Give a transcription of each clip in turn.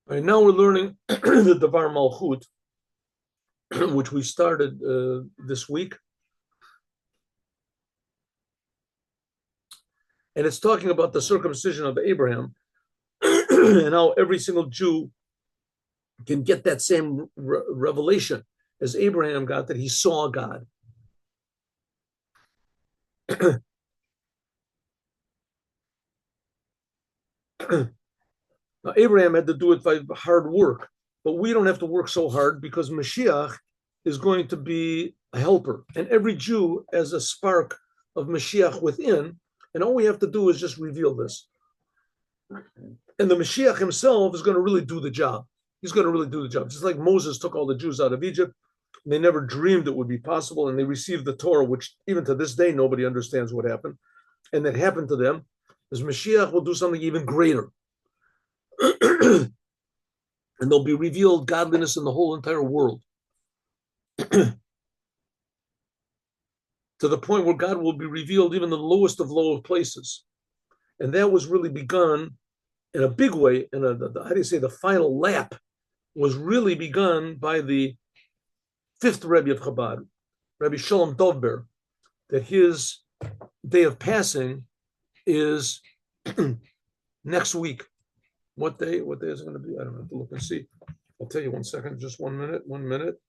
All right, now we're learning the Dvar Malchut, which we started this week. And it's talking about the circumcision of Abraham and how every single Jew can get that same revelation as Abraham got, that he saw God. Now, Abraham had to do it by hard work, but we don't have to work so hard because Moshiach is going to be a helper. And every Jew has a spark of Moshiach within, and all we have to do is just reveal this. And the Moshiach himself is going to really do the job. He's going to really do the job. Just like Moses took all the Jews out of Egypt, they never dreamed it would be possible, and they received the Torah, which even to this day, nobody understands what happened. And that happened to them, is Moshiach will do something even greater. And there'll be revealed godliness in the whole entire world. To the point where God will be revealed even in the lowest of low places. And that was really begun in a big way, and how do you say, the final lap was really begun by the fifth Rebbe of Chabad, Rabbi Shalom Dovber, that his day of passing is next week. What day is it going to be? I don't have to look and see. I'll tell you 1 second, just 1 minute.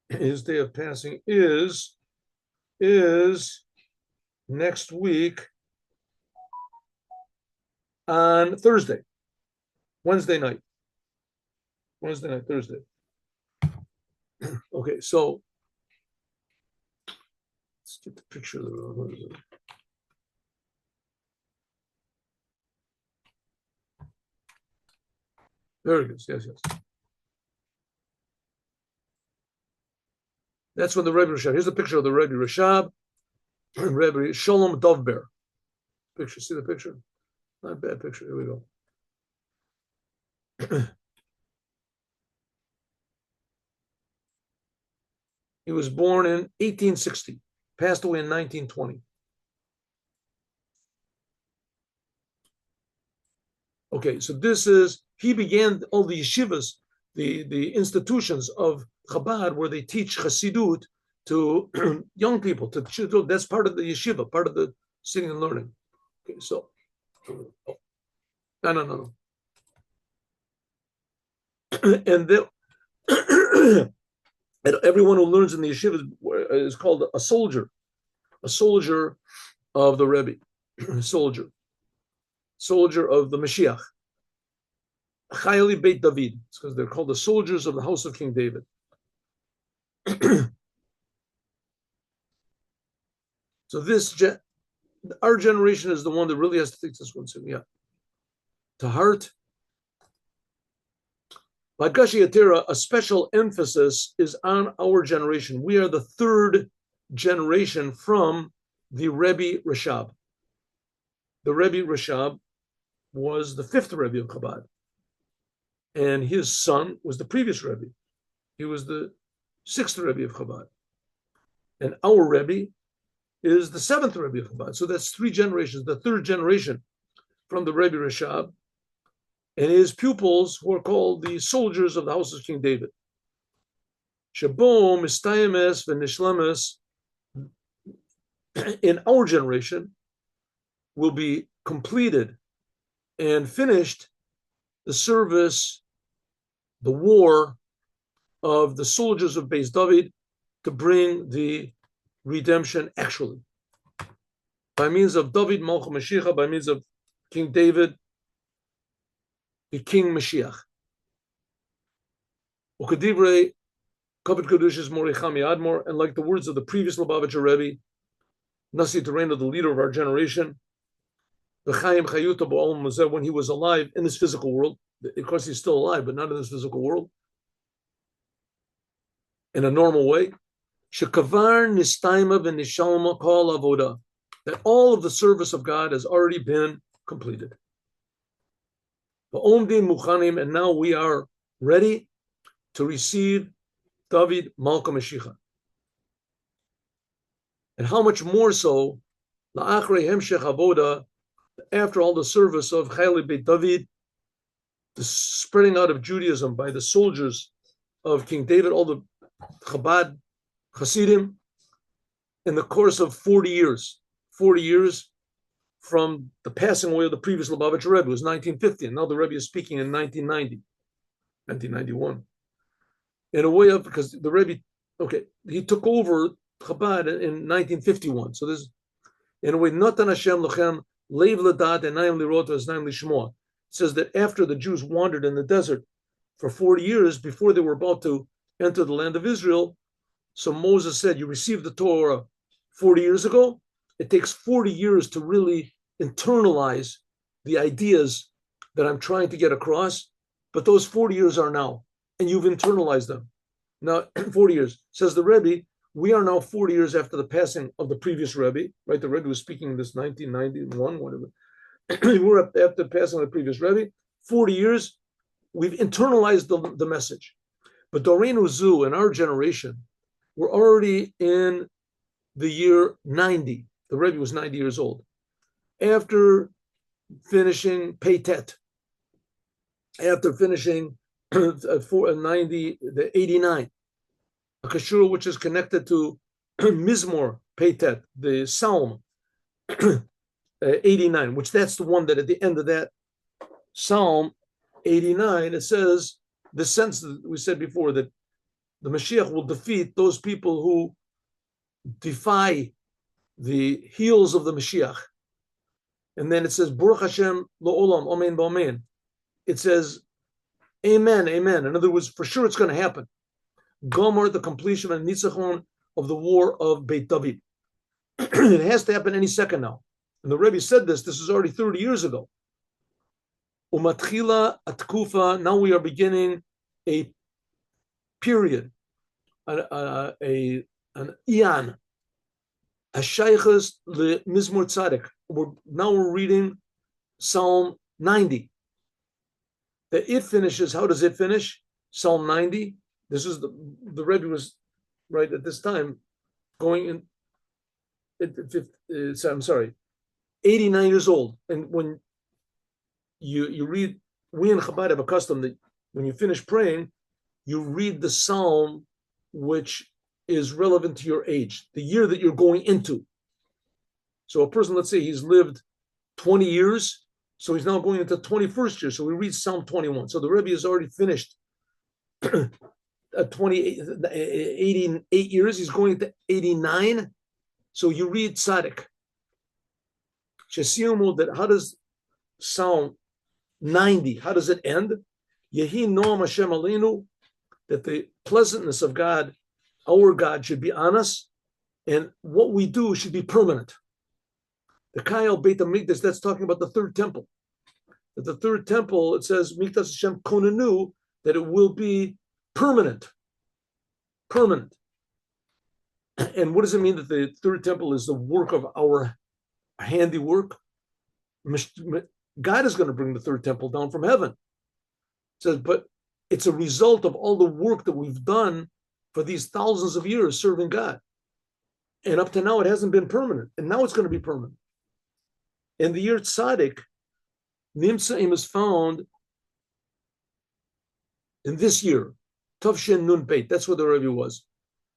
His day of passing is next week on Thursday, Thursday. Okay, so let's get the picture of the. There it is. Yes. That's when the Rebbe Rashab. Here's a picture of the Rebbe Rashab, Rebbe Shalom Dovber. Picture. See the picture? Not a bad picture. Here we go. He was born in 1860, passed away in 1920. Okay, so he began all the yeshivas, the institutions of Chabad, where they teach Chassidut to young people. That's part of the yeshiva, part of the sitting and learning. Okay, so, no. And and everyone who learns in the yeshiva is called a soldier of the Rebbe, soldier of the Mashiach. Chayali Beit David, because they're called the soldiers of the house of King David. So our generation is the one that really has to take this one to heart. Bagashi Yatira, a special emphasis is on our generation. We are the third generation from the Rebbe Rashab. The Rebbe Rashab was the fifth Rebbe of Chabad. And his son was the previous Rebbe. He was the sixth Rebbe of Chabad. And our Rebbe is the seventh Rebbe of Chabad. So that's three generations, the third generation from the Rebbe Rashab. And his pupils who are called the soldiers of the house of King David. Shabo mistayemes v'nishlemes, in our generation, will be completed and finished the service, the war of the soldiers of Beis David to bring the redemption actually. By means of Dvar Malchut, by means of King David, the King Mashiach. Ukadivrei Kavod Kedushas Morichami Admor, and like the words of the previous Lubavitcher Rebbe, Nasi Terena, the leader of our generation, the Chaim Chayuta Ba'olam Mazeh, when he was alive in this physical world. Of course, he's still alive, but not in this physical world. In a normal way. Shekavar Nistaima V'Nishalma Kol Avoda, that all of the service of God has already been completed. And now we are ready to receive David Malka Mashiach. And how much more so, after all the service of Chayli Beit David, the spreading out of Judaism by the soldiers of King David, all the Chabad Hasidim, in the course of 40 years. 40 years from the passing away of the previous Lubavitcher Rebbe. It was 1950, and now the Rebbe is speaking in 1990, 1991. In a way of, because the Rebbe, he took over Chabad in 1951. So this, in a way, Natan Hashem Lochem, Leiv Ladat, and Naim Lirot, Naim Lishmoa. It says that after the Jews wandered in the desert for 40 years, before they were about to enter the land of Israel, so Moses said, you received the Torah 40 years ago. It takes 40 years to really internalize the ideas that I'm trying to get across, but those 40 years are now, and you've internalized them. Now, 40 years. Says the Rebbe, we are now 40 years after the passing of the previous Rebbe, right? The Rebbe was speaking this 1991, whatever. We're up after the passing of the previous Rebbe. 40 years, we've internalized the message. But Dorenu Zu, in our generation, we're already in the year 90. The Rebbe was 90 years old. After finishing Peitet, after finishing 89, a kashur which is connected to Mizmor Peitet, the Psalm 89, which that's the one that at the end of that Psalm 89, it says the sense that we said before that the Mashiach will defeat those people who defy the heels of the Mashiach. And then it says, Baruch Hashem Lo'olam, Amen B'Amen. It says, Amen, Amen. In other words, for sure it's going to happen. Gomer, the completion and Nitzachon of the war of Beit David. It has to happen any second now. And the Rebbe said this is already 30 years ago. Umatchila atkufa, now we are beginning a period, an iyan, a shaykhas le mizmor tzaddik. Now we're reading Psalm 90. That it finishes, how does it finish? Psalm 90. This is the Rebbe was right at this time going in, I'm sorry, 89 years old. And when you read, we in Chabad have a custom that when you finish praying, you read the psalm which is relevant to your age, the year that you're going into. So a person, let's say he's lived 20 years, so he's now going into 21st year. So we read Psalm 21. So the Rebbe has already finished 88 years. He's going into 89. So you read Tzaddik. That how does Psalm 90, how does it end? Yehi noam Hashem aleinu, that the pleasantness of God, our God, should be on us, and what we do should be permanent. The Kayal Beit HaMikdash, that's talking about the third temple. That the third temple, it says, Mikdash Hashem konenu, that it will be permanent. Permanent. And what does it mean that the third temple is the work of our handiwork? God is going to bring the third temple down from heaven. It says, but it's a result of all the work that we've done for these thousands of years serving God. And up to now, it hasn't been permanent. And now it's going to be permanent. In the year Tzaddik, Nimtzaim is found in this year, Tavshin Nun Beit. That's where the Rebbe was.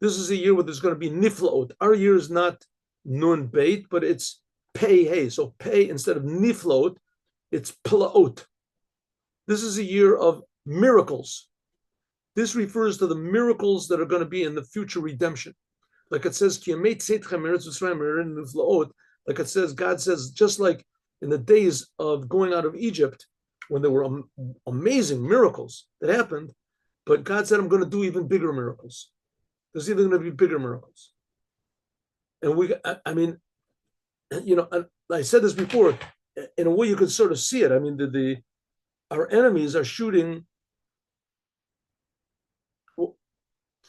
This is a year where there's going to be Niflaot. Our year is not Nun Beit, but it's Pei Hey. So Pei, instead of Niflaot, it's Plaot. This is a year of miracles. This refers to the miracles that are going to be in the future redemption. Like it says, like it says, God says, just like in the days of going out of Egypt, when there were amazing miracles that happened, but God said, I'm going to do even bigger miracles. There's even going to be bigger miracles. And I mean, you know, I said this before, in a way you can sort of see it. I mean, our enemies are shooting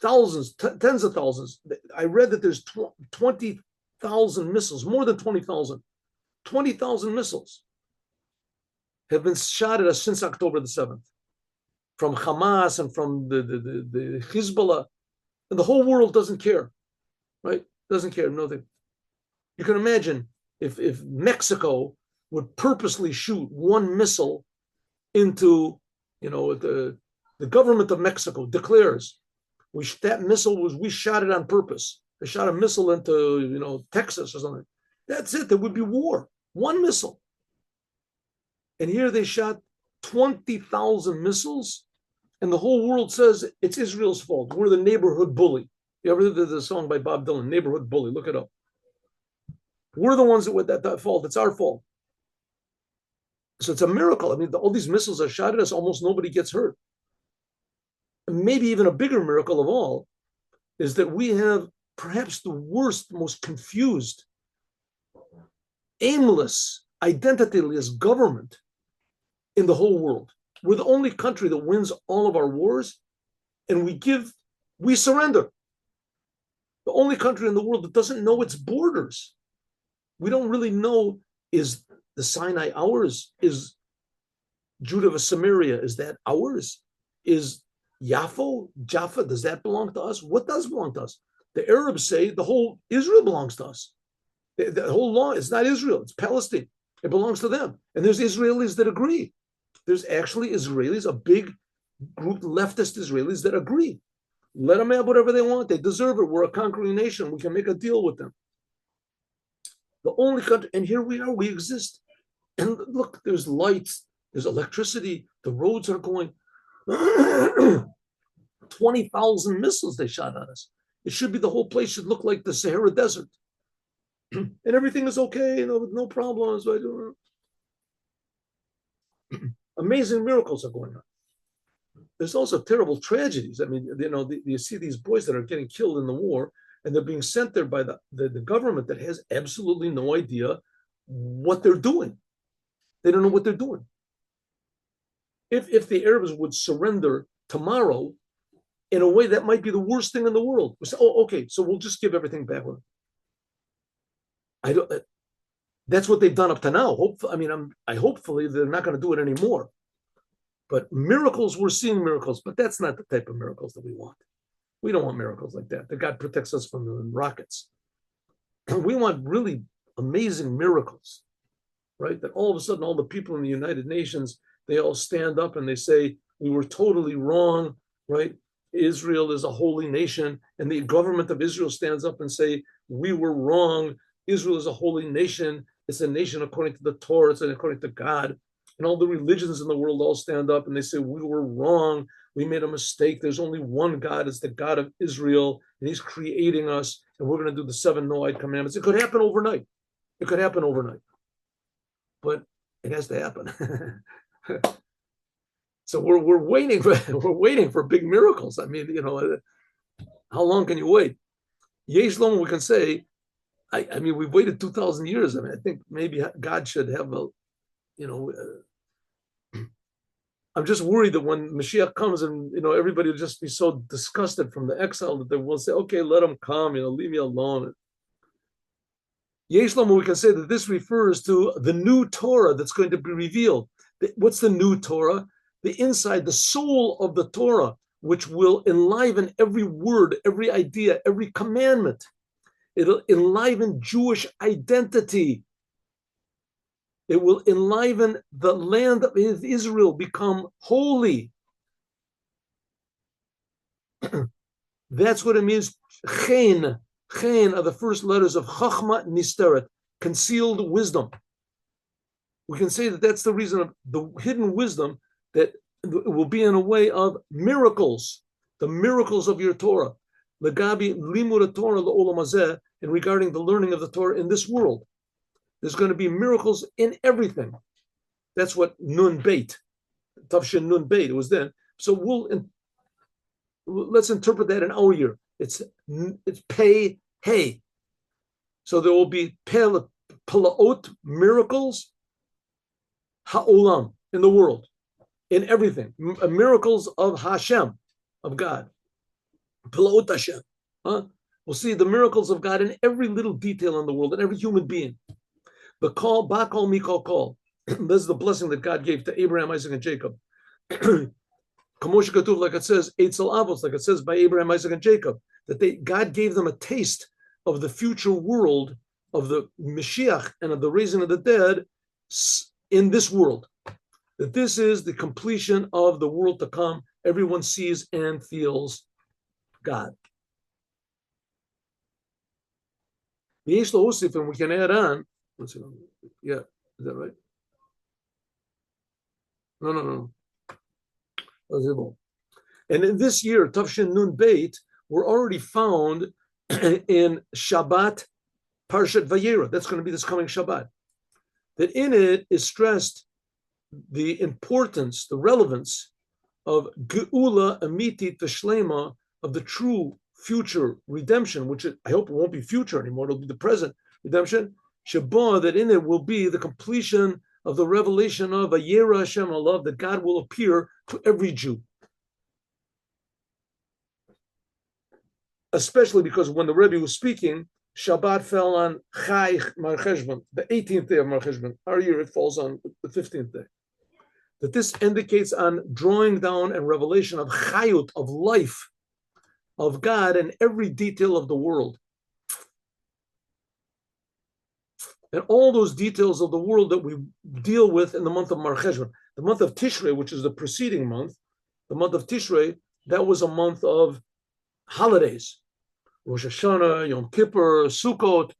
thousands, tens of thousands. I read that there's 20,000 missiles, more than 20,000. 20,000 missiles have been shot at us since October the 7th, from Hamas and from the Hezbollah. And the whole world doesn't care, right? Doesn't care, nothing. You can imagine if Mexico would purposely shoot one missile into The government of Mexico declares that missile we shot it on purpose. They shot a missile into Texas or something. That's it. There would be war. One missile. And here they shot 20,000 missiles, and the whole world says it's Israel's fault. We're the neighborhood bully. You ever heard the song by Bob Dylan, Neighborhood Bully? Look it up. We're the ones with that fault. It's our fault. So it's a miracle. I mean, all these missiles are shot at us. Almost nobody gets hurt. And maybe even a bigger miracle of all is that we have perhaps the worst, most confused, aimless, identityless government in the whole world. We're the only country that wins all of our wars, and we surrender. The only country in the world that doesn't know its borders. We don't really know, is the Sinai ours? Is Judah of Samaria, is that ours? Is Jaffa, does that belong to us? What does belong to us? The Arabs say the whole Israel belongs to us. The whole law, it's not Israel, it's Palestine. It belongs to them. And there's Israelis that agree. There's actually Israelis, a big group, leftist Israelis that agree. Let them have whatever they want. They deserve it. We're a conquering nation. We can make a deal with them. The only country, and here we are, we exist. And look, there's lights, there's electricity, the roads are going. 20,000 missiles they shot at us. It should be, the whole place should look like the Sahara Desert. And everything is okay, no problems. Amazing miracles are going on. There's also terrible tragedies. I mean, you see these boys that are getting killed in the war, and they're being sent there by the government that has absolutely no idea what they're doing. They don't know what they're doing. If the Arabs would surrender tomorrow, in a way, that might be the worst thing in the world. We say, oh, okay, so we'll just give everything back. That's what they've done up to now. Hopefully they're not going to do it anymore. But miracles, we're seeing miracles, but that's not the type of miracles that we want. We don't want miracles like that God protects us from the rockets. We want really amazing miracles, right? That all of a sudden, all the people in the United Nations, they all stand up and they say, we were totally wrong, right? Israel is a holy nation. And the government of Israel stands up and say, we were wrong. Israel is a holy nation. It's a nation according to the Torah. It's according to God. And all the religions in the world all stand up and they say, we were wrong. We made a mistake. There's only one God. It's the God of Israel. And he's creating us. And we're going to do the 7 Noahide commandments. It could happen overnight. It could happen overnight. But it has to happen. So we're waiting for big miracles. I mean, how long can you wait? Yesh Lom, we can say, I mean, we've waited 2,000 years. I mean, I think maybe God should have I'm just worried that when Mashiach comes and, everybody will just be so disgusted from the exile that they will say, okay, let him come, leave me alone. Yesh Lom, we can say that this refers to the new Torah that's going to be revealed. What's the new Torah? The inside, the soul of the Torah, which will enliven every word, every idea, every commandment. It'll enliven Jewish identity. It will enliven the land of Israel, become holy. That's what it means. Chen. Chen are the first letters of Chachma Nisteret, concealed wisdom. We can say that that's the reason of the hidden wisdom, that it will be in a way of miracles, the miracles of your Torah. Legabi limud Torah le'olam hazeh, and regarding the learning of the Torah in this world. There's going to be miracles in everything. That's what Nun Beit, Tavshin Nun Beit, it was then. So let's interpret that in our year. It's Pei Hey. So there will be Pelaot, miracles, Ha'olam, in the world, in everything. Miracles of Hashem, of God. Pelaot Hashem. We'll see the miracles of God in every little detail in the world, in every human being. The call, Bakal Mikal call. This is the blessing that God gave to Abraham, Isaac, and Jacob. Kamosh Katuv, like it says, Eitzel Avos, like it says by Abraham, Isaac, and Jacob, that God gave them a taste of the future world of the Mashiach and of the raising of the dead in this world. that this is the completion of the world to come. Everyone sees and feels God. And we can add on. Yeah, is that right? No. And in this year, Tafshin Nun Beit, we're already found in Shabbat Parshat Vayera. That's going to be this coming Shabbat. That in it is stressed the importance, the relevance of Geula Amitit Veshlema, of the true future redemption, which I hope it won't be future anymore, it'll be the present redemption, Shabbat, that in it will be the completion of the revelation of Vayera Hashem Allah, that God will appear to every Jew. Especially because when the Rebbe was speaking, Shabbat fell on Chai Mar Cheshvan, the 18th day of Mar Cheshvan. Our year, it falls on the 15th day. That this indicates on drawing down and revelation of Chayut, of life, of God in every detail of the world. And all those details of the world that we deal with in the month of Mar Cheshvan. The month of Tishrei, which is the preceding month, the month of Tishrei, that was a month of holidays. Rosh Hashanah, Yom Kippur, Sukkot.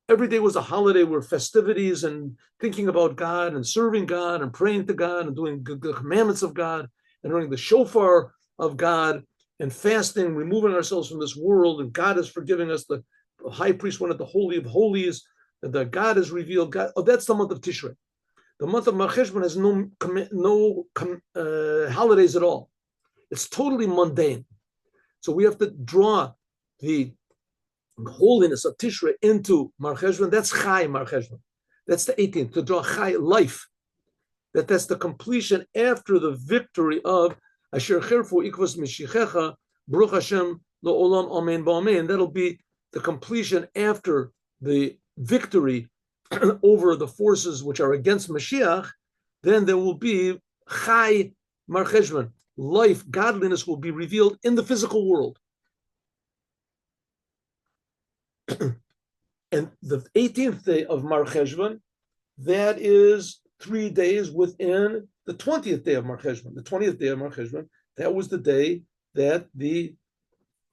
Every day was a holiday where festivities and thinking about God and serving God and praying to God and doing the commandments of God and learning the shofar of God and fasting, removing ourselves from this world, and God is forgiving us. The high priest went at the Holy of Holies, and the God is revealed. God, that's the month of Tishrei. The month of Mar Cheshvan has no holidays at all. It's totally mundane. So we have to draw the holiness of Tishrei into Mar Cheshvan. That's Chai Mar Cheshvan. That's the 18th, to draw Chai, life. That's the completion after the victory of Asher Cherfu Ikvos Mishichecha, Baruch Hashem Lo'olam Amen Ba'amen. That'll be the completion after the victory over the forces which are against Mashiach. Then there will be Chai Mar Cheshvan. Life, godliness will be revealed in the physical world. And the 18th day of Mar Cheshvan, that is 3 days within the 20th day of Mar Cheshvan. The 20th day of Mar Cheshvan, that was the day that the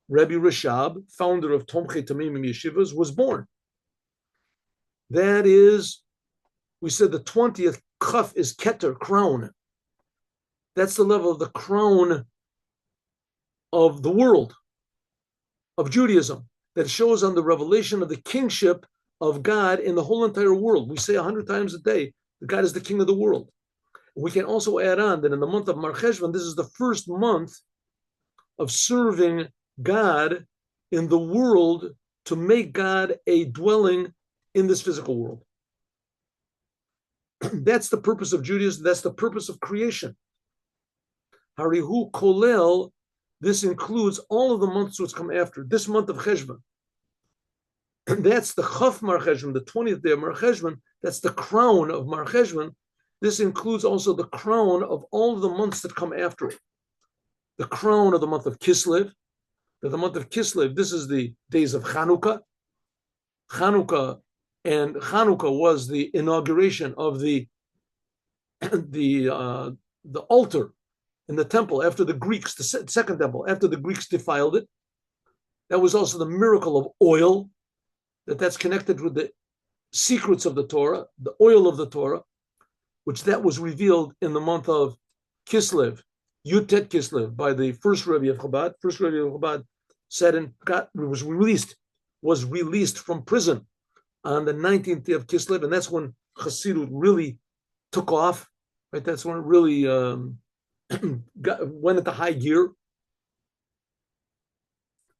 Rebbe Rashab, founder of Tomchei Tamimim Yeshivas, was born. That is, we said the 20th Chaf is Keter, crown. That's the level of the crown of the world, of Judaism, that shows on the revelation of the kingship of God in the whole entire world. We say 100 times a day that God is the king of the world. We can also add on that in the month of Mar Cheshvan, this is the first month of serving God in the world to make God a dwelling in this physical world. That's the purpose of Judaism. That's the purpose of creation. Harihu Kolel, this includes all of the months which come after. This month of Cheshvan, that's the Chaf Mar Cheshvan, the 20th day of Mar Cheshvan. That's the crown of Mar Cheshvan. This includes also the crown of all of the months that come after it. The crown of the month of Kislev. The month of Kislev, this is the days of Chanukah. Chanukah was the inauguration of the altar in the temple after the Greeks, the second temple, after the Greeks defiled it. That was also the miracle of oil, that's connected with the secrets of the Torah, the oil of the Torah, which that was revealed in the month of Kislev, Yutet Kislev, by the first Rebbe of Chabad. First Rebbe of Chabad said was released from prison on the 19th day of Kislev, and that's when Chassidut really took off. Right, that's when it really went into high gear.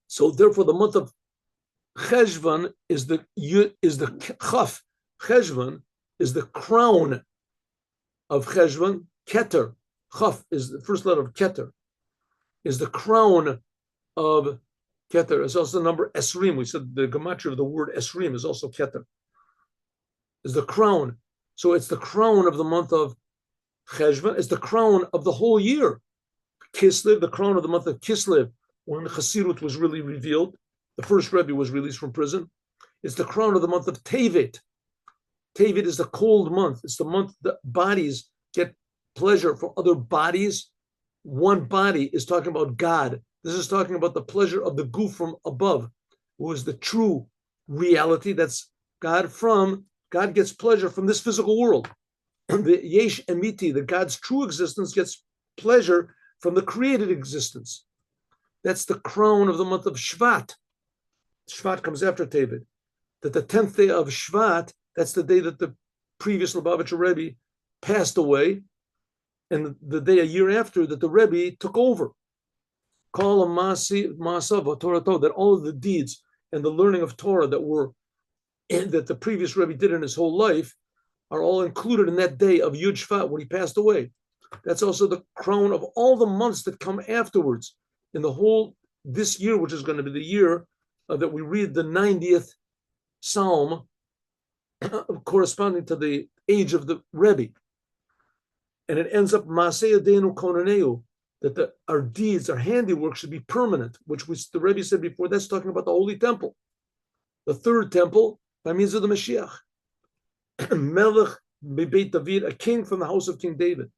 So therefore, the month of Cheshvan is the Chaf. Cheshvan is the crown of Cheshvan. Keter, Chaf is the first letter of Keter, is the crown of Keter. It's also the number Esrim. We said the gematria of the word Esrim is also Keter. Is the crown. So it's the crown of the month of Cheshvan. It's the crown of the whole year. Kislev, the crown of the month of Kislev, when Chassidut was really revealed. The first Rebbe was released from prison. It's the crown of the month of Tevet. Tevet is the cold month. It's the month that bodies get pleasure for other bodies. One body is talking about God. This is talking about the pleasure of the guf from above, who is the true reality. That's God. God gets pleasure from this physical world. The yesh emiti, the God's true existence, gets pleasure from the created existence. That's the crown of the month of Shvat. Shvat comes after Tevet. That the 10th day of Shvat, that's the day that the previous Lubavitcher Rebbe passed away, and the day a year after that the Rebbe took over. Call a Masav, Torah, that all of the deeds and the learning of Torah that the previous Rebbe did in his whole life are all included in that day of Yud Shvat when he passed away. That's also the crown of all the months that come afterwards in the whole this year, which is going to be the year that we read the 90th Psalm corresponding to the age of the Rebbe. And it ends up Maseh Yadenu Konaneu, that our deeds, our handiwork should be permanent, which the Rebbe said before, that's talking about the Holy Temple. The third temple by means of the Mashiach. Melech Beit David, a king from the house of King David.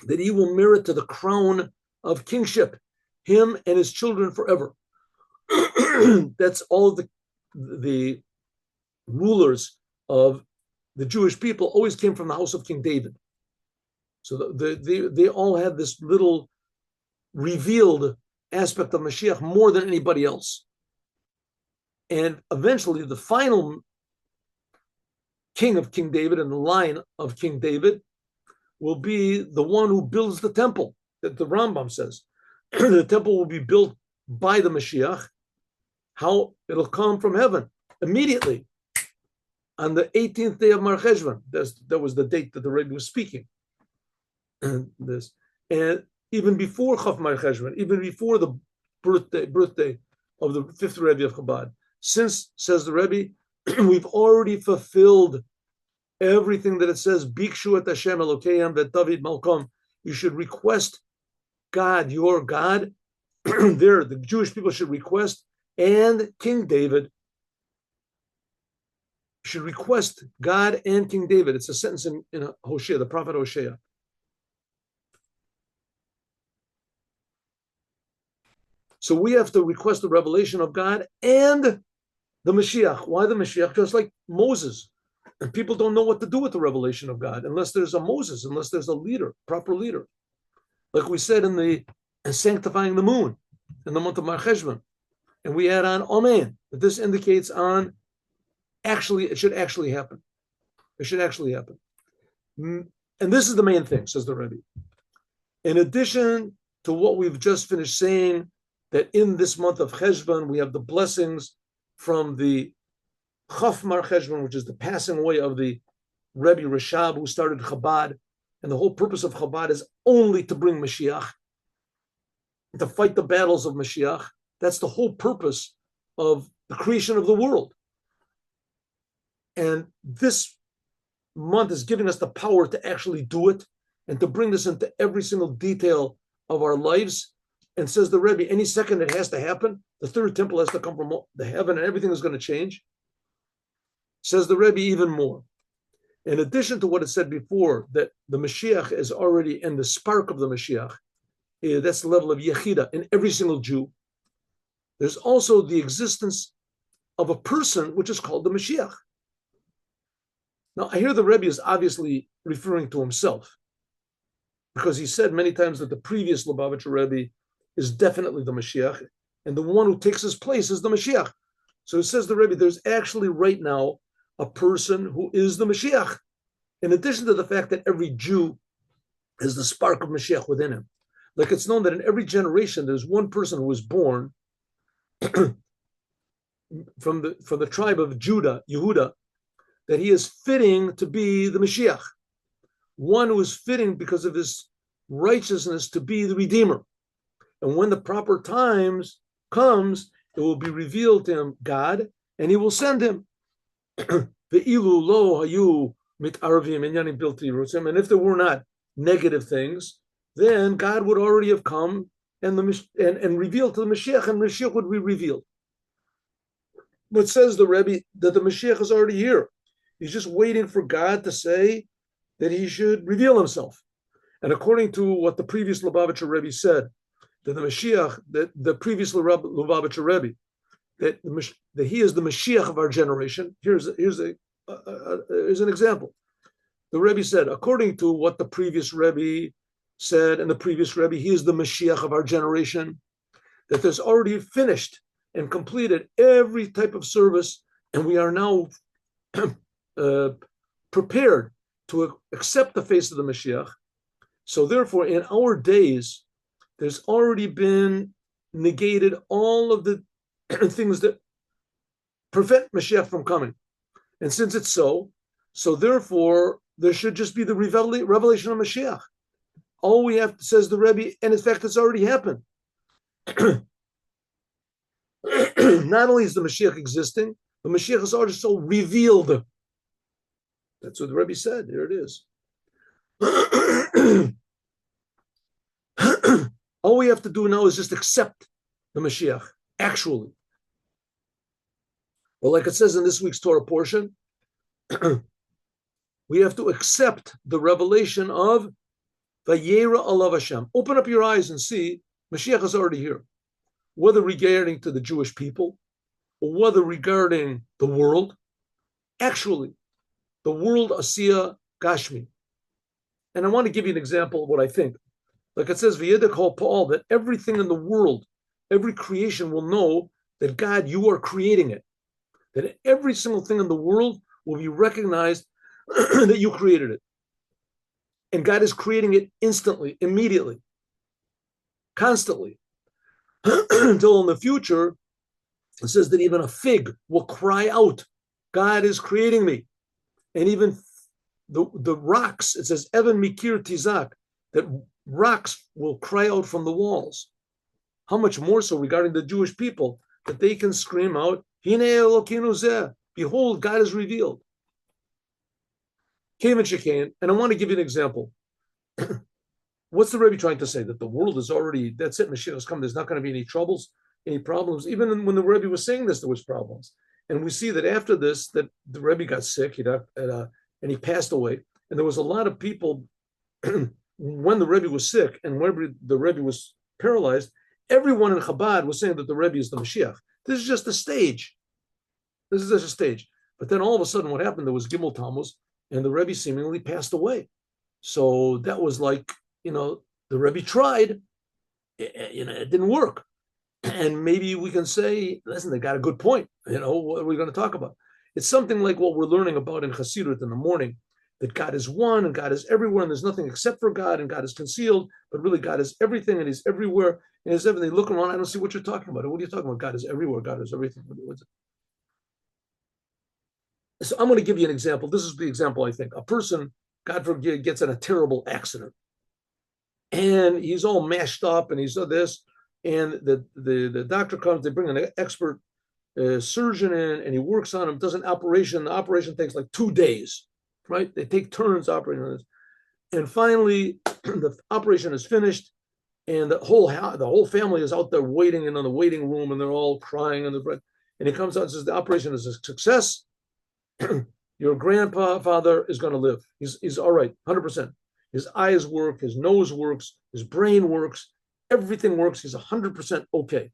That he will merit to the crown of kingship, him and his children forever. That's all the rulers of the Jewish people always came from the house of King David. So they all had this little revealed aspect of Mashiach more than anybody else. And eventually the final king of King David in the line of King David will be the one who builds the temple, that the Rambam says. The temple will be built by the Mashiach. How? It'll come from heaven immediately on the 18th day of Mar Cheshvan. That was the date that the Rebbe was speaking. And even before Chaf Mar Cheshvan, even before the birthday of the fifth Rebbe of Chabad, since, says the Rebbe, we've already fulfilled everything that it says, Bikshu et Hashem Elokeim vet David Malkom. You should request God, your God. There, the Jewish people should request, and King David should request God and King David. It's a sentence in Hosea, the prophet Hosea. So we have to request the revelation of God and the Mashiach. Why the Mashiach? Just like Moses. And people don't know what to do with the revelation of God unless there's a Moses, unless there's a leader, proper leader. Like we said in the sanctifying the moon in the month of Mar Cheshvan. And we add on Amen. That this indicates on it should actually happen. It should actually happen. And this is the main thing, says the Rebbe. In addition to what we've just finished saying, that in this month of Cheshvan, we have the blessings from the Chaf Mar Cheshvan, which is the passing away of the Rebbe Rashab, who started Chabad. And the whole purpose of Chabad is only to bring Mashiach, to fight the battles of Mashiach. That's the whole purpose of the creation of the world. And this month is giving us the power to actually do it and to bring this into every single detail of our lives. And says the Rebbe, any second it has to happen. The third temple has to come from the heaven and everything is going to change. Says the Rebbe even more. In addition to what it said before, that the Mashiach is already in the spark of the Mashiach, that's the level of Yechida in every single Jew. There's also the existence of a person which is called the Mashiach. Now, I hear the Rebbe is obviously referring to himself, because he said many times that the previous Lubavitcher Rebbe is definitely the Mashiach, and the one who takes his place is the Mashiach. So it says the Rebbe, there's actually right now a person who is the Mashiach, in addition to the fact that every Jew is the spark of Mashiach within him. Like it's known that in every generation, there's one person who was born from the tribe of Judah, Yehuda, that he is fitting to be the Mashiach. One who is fitting because of his righteousness to be the Redeemer. And when the proper times comes, it will be revealed to him, God, and he will send him. And if there were not negative things, then God would already have come and revealed to the Mashiach, and Mashiach would be revealed. But says the Rebbe that the Mashiach is already here. He's just waiting for God to say that he should reveal himself. And according to what the previous Lubavitcher Rebbe said, that the Mashiach, that the previous Lubavitcher Rebbe, that he is the Mashiach of our generation. Here's an example. The Rebbe said, according to what the previous Rebbe said and the previous Rebbe, he is the Mashiach of our generation, that there's already finished and completed every type of service, and we are now prepared to accept the face of the Mashiach. So therefore, in our days, there's already been negated all of the things that prevent Mashiach from coming. And since it's so therefore, there should just be the revelation of Mashiach. All we have, says the Rebbe, and in fact, it's already happened. Not only is the Mashiach existing, the Mashiach is also revealed. That's what the Rebbe said. There it is. All we have to do now is just accept the Mashiach, actually. Well, like it says in this week's Torah portion, we have to accept the revelation of Vayera Alav Hashem. Open up your eyes and see Mashiach is already here. Whether regarding to the Jewish people, or whether regarding the world, actually, the world Asiya Gashmi. And I want to give you an example of what I think. Like it says, V'yedek Hol Pa'al, that everything in the world, every creation will know that God, you are creating it. That every single thing in the world will be recognized that you created it. And God is creating it instantly, immediately, constantly. Until in the future, it says that even a fig will cry out, God is creating me. And even the rocks, it says, Evan Mikir Tizak, that rocks will cry out from the walls. How much more so regarding the Jewish people, that they can scream out, Hine Elokeinu Zeh, behold, God is revealed. And I want to give you an example. What's the Rebbe trying to say? That the world is already, that's it, Mashiach has come, there's not going to be any troubles, any problems. Even when the Rebbe was saying this, there was problems. And we see that after this, that the Rebbe got sick, and he passed away. And there was a lot of people, when the Rebbe was sick and when the Rebbe was paralyzed, everyone in Chabad was saying that the Rebbe is the Mashiach. This is just a stage. This is just a stage. But then all of a sudden what happened, there was Gimel Tammuz, and the Rebbe seemingly passed away. So that was like, the Rebbe tried, it didn't work. And maybe we can say, listen, they got a good point. What are we going to talk about? It's something like what we're learning about in Chassidut in the morning, that God is one and God is everywhere and there's nothing except for God and God is concealed, but really God is everything and he's everywhere and he's everything. Look around, I don't see what you're talking about. What are you talking about? God is everywhere. God is everything. What's it? So I'm going to give you an example. This is the example I think. A person, God forbid, gets in a terrible accident. And he's all mashed up and he's this. And the doctor comes, they bring an expert surgeon in and he works on him, does an operation. The operation takes like 2 days, right? They take turns operating on this. And finally, the operation is finished and the whole family is out there waiting in the waiting room and they're all crying on the bread. And he comes out and says, the operation is a success. Your grandfather is going to live. He's all right, 100%. His eyes work, his nose works, his brain works, everything works. He's 100% okay.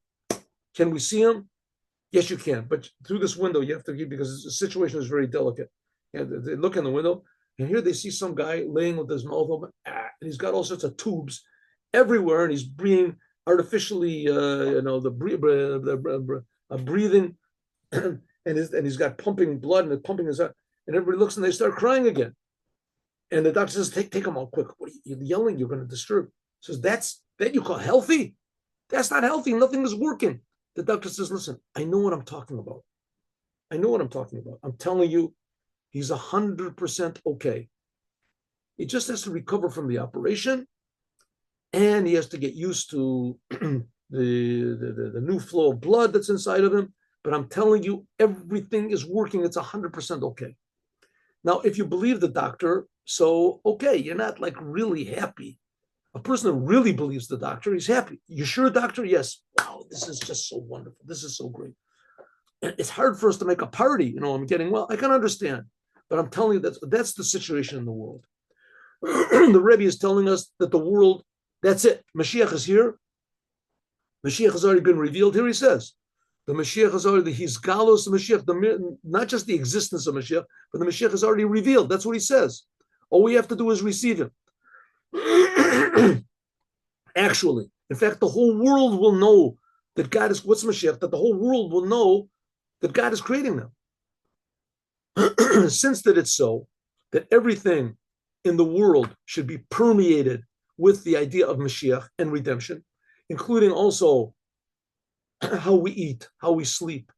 Can we see him? Yes, you can. But through this window, you have to give, because the situation is very delicate. And they look in the window, and here they see some guy laying with his mouth open, and he's got all sorts of tubes everywhere, and he's being artificially, breathing, and he's got pumping blood, and it's pumping his heart. And everybody looks, and they start crying again. And the doctor says, take him out quick. What are you yelling? You're going to disturb. He says, that you call healthy? That's not healthy. Nothing is working. The doctor says, listen, I know what I'm talking about. I'm telling you, he's 100% okay. He just has to recover from the operation, and he has to get used to the new flow of blood that's inside of him. But I'm telling you, everything is working. It's 100% okay. Now, if you believe the doctor, so okay, you're not like really happy. A person that really believes the doctor, he's happy. You sure, doctor? Yes. Wow, this is just so wonderful. This is so great. And it's hard for us to make a party. I'm getting well. I can understand. But I'm telling you, that's the situation in the world. The Rebbe is telling us that the world, that's it. Mashiach is here. Mashiach has already been revealed. Here he says, the Mashiach is already, he's galos the Mashiach, not just the existence of Mashiach, but the Mashiach is already revealed. That's what he says. All we have to do is receive him. Actually, in fact, the whole world will know that God is, what's Mashiach? That the whole world will know that God is creating them. Since that it's so, that everything in the world should be permeated with the idea of Mashiach and redemption, including also how we eat, how we sleep,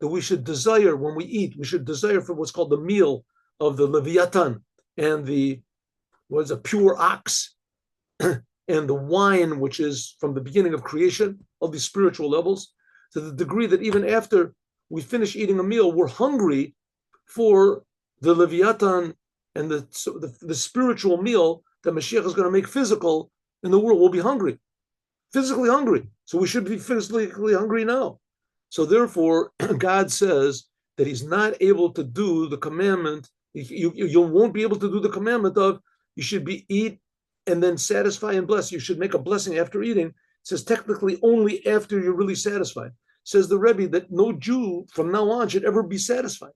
that we should desire when we eat, we should desire for what's called the meal of the Leviathan and the, what is a pure ox, and the wine, which is from the beginning of creation, of these spiritual levels, to the degree that even after we finish eating a meal, we're hungry for the Leviathan and the spiritual meal that Mashiach is going to make physical in the world. We'll be hungry, physically hungry. So we should be physically hungry now. So therefore, God says that he's not able to do the commandment. You won't be able to do the commandment of you should be eat and then satisfy and bless. You should make a blessing after eating. It says technically only after you're really satisfied. Says the Rebbe that no Jew from now on should ever be satisfied.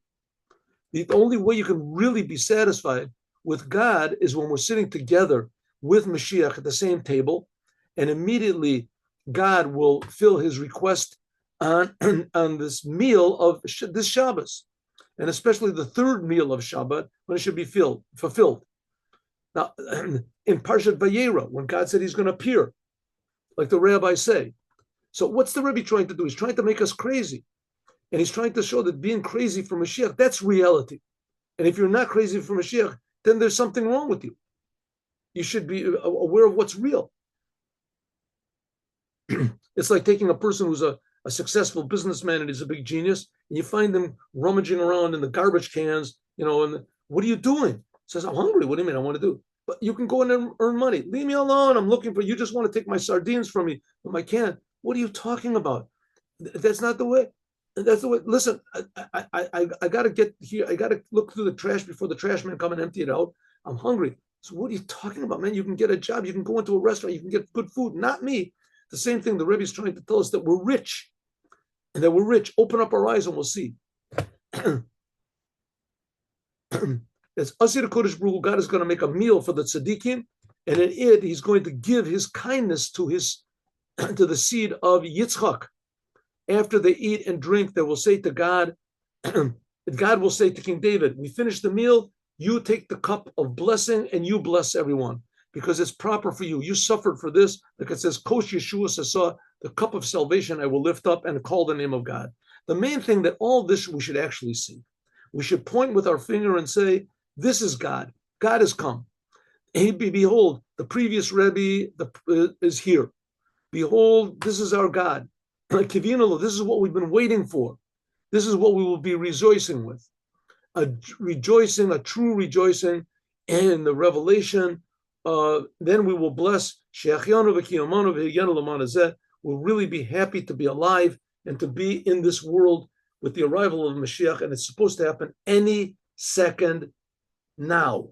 The only way you can really be satisfied with God is when we're sitting together with Mashiach at the same table, and immediately God will fill his request on this meal of this Shabbos, and especially the third meal of Shabbat, when it should be fulfilled. Now, in Parshat Vayera, when God said he's going to appear, like the rabbis say. So what's the Rebbe trying to do? He's trying to make us crazy. And he's trying to show that being crazy for Mashiach, that's reality. And if you're not crazy for Mashiach, then there's something wrong with you. You should be aware of what's real. It's like taking a person who's a successful businessman and he's a big genius, and you find them rummaging around in the garbage cans, and what are you doing? He says, I'm hungry. What do you mean I want to do? But you can go in and earn money. Leave me alone. I'm looking for, you just want to take my sardines from me from my can. What are you talking about? That's not the way. That's the way. Listen, I got to get here. I got to look through the trash before the trash man come and empty it out. I'm hungry. So what are you talking about, man? You can get a job. You can go into a restaurant. You can get good food. Not me. The same thing the Rebbe is trying to tell us, that we're rich. And that we're rich. Open up our eyes and we'll see. As Asir Kodesh Baruch Hu, God is going to make a meal for the tzaddikim, and in it, he's going to give his kindness to the seed of Yitzchak. After they eat and drink, they will say to God, God will say to King David, we finish the meal, you take the cup of blessing and you bless everyone, because it's proper for you. You suffered for this. Like it says, Kosh Yeshua Sasa, the cup of salvation I will lift up and call the name of God. The main thing that all this we should actually see. We should point with our finger and say, this is God. God has come. Behold, the previous Rebbe is here. Behold, this is our God. Kivino, this is what we've been waiting for. This is what we will be rejoicing with. A true rejoicing in the revelation. Then we will bless. We'll really be happy to be alive and to be in this world with the arrival of Mashiach, and it's supposed to happen any second now.